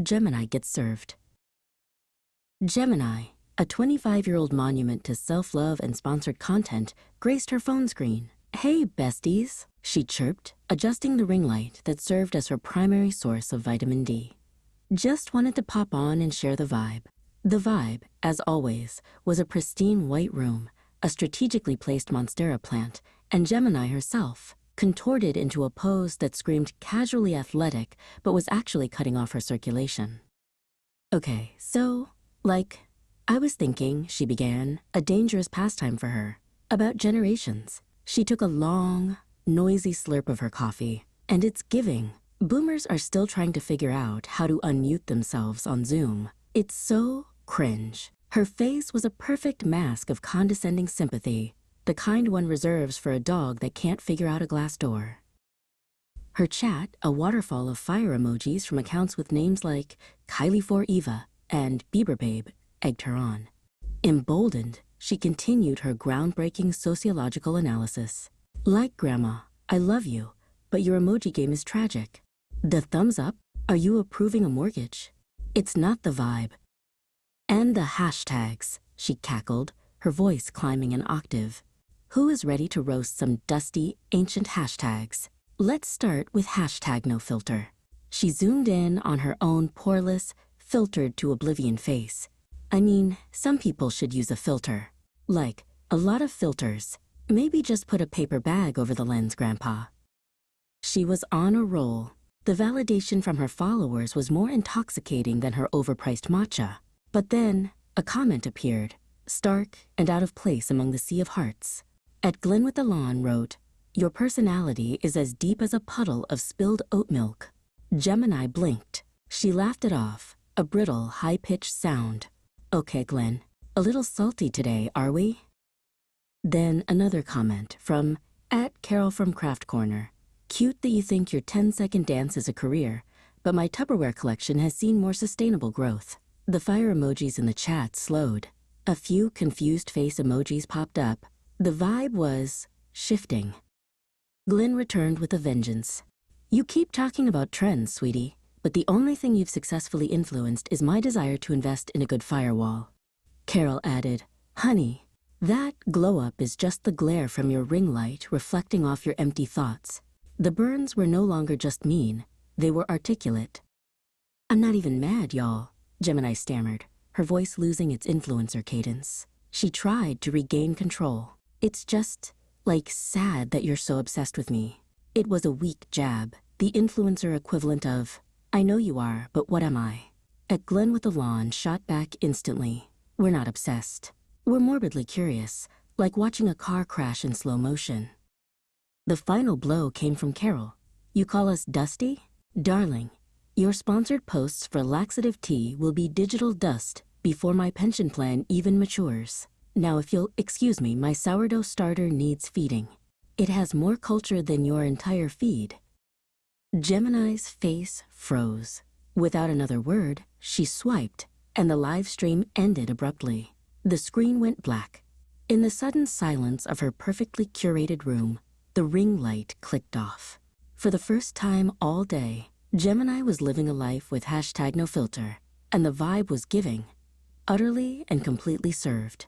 Gemini gets served. Gemini, a 25-year-old monument to self-love and sponsored content, graced her phone screen. "Hey, besties," she chirped, adjusting the ring light that served as her primary source of vitamin D. "Just wanted to pop on and share the vibe." The vibe, as always, was a pristine white room, a strategically placed monstera plant, and Gemini herself, contorted into a pose that screamed casually athletic but was actually cutting off her circulation. "Okay, so, I was thinking," she began, a dangerous pastime for her, "about generations." She took a long, noisy slurp of her coffee, and it's giving. Boomers are still trying to figure out how to unmute themselves on Zoom. It's so cringe. Her face was a perfect mask of condescending sympathy, the kind one reserves for a dog that can't figure out a glass door. Her chat, a waterfall of fire emojis from accounts with names like Kylie4Eva and Bieber Babe, egged her on. Emboldened, she continued her groundbreaking sociological analysis. "Like Grandma, I love you, but your emoji game is tragic. The thumbs up? Are you approving a mortgage? It's not the vibe. And the hashtags," she cackled, her voice climbing an octave. "Who is ready to roast some dusty, ancient hashtags? Let's start with hashtag no filter." She zoomed in on her own poreless, filtered to oblivion face. "I mean, some people should use a filter. Like, a lot of filters. Maybe just put a paper bag over the lens, Grandpa." She was on a roll. The validation from her followers was more intoxicating than her overpriced matcha. But then, a comment appeared, stark and out of place among the sea of hearts. At Glen with the Lawn wrote, "Your personality is as deep as a puddle of spilled oat milk." Gemini blinked. She laughed it off, a brittle, high-pitched sound. "Okay, Glenn, a little salty today, are we?" Then another comment from @Carol from Craft Corner. "Cute that you think your 10-second dance is a career, but my Tupperware collection has seen more sustainable growth." The fire emojis in the chat slowed. A few confused face emojis popped up. The vibe was shifting. Glenn returned with a vengeance. "You keep talking about trends, sweetie, but the only thing you've successfully influenced is my desire to invest in a good firewall." Carol added, "Honey, that glow-up is just the glare from your ring light reflecting off your empty thoughts." The burns were no longer just mean, they were articulate. "I'm not even mad, y'all," Gemini stammered, her voice losing its influencer cadence. She tried to regain control. "It's just, sad that you're so obsessed with me." It was a weak jab, the influencer equivalent of, "I know you are, but what am I?" At Glen with the Lawn shot back instantly. "We're not obsessed. We're morbidly curious, like watching a car crash in slow motion." The final blow came from Carol. "You call us dusty? Darling, your sponsored posts for laxative tea will be digital dust before my pension plan even matures. Now, if you'll excuse me, my sourdough starter needs feeding. It has more culture than your entire feed." Gemini's face froze. Without another word, she swiped, and the live stream ended abruptly. The screen went black. In the sudden silence of her perfectly curated room, the ring light clicked off. For the first time all day, Gemini was living a life with hashtag no filter, and the vibe was giving, utterly and completely served.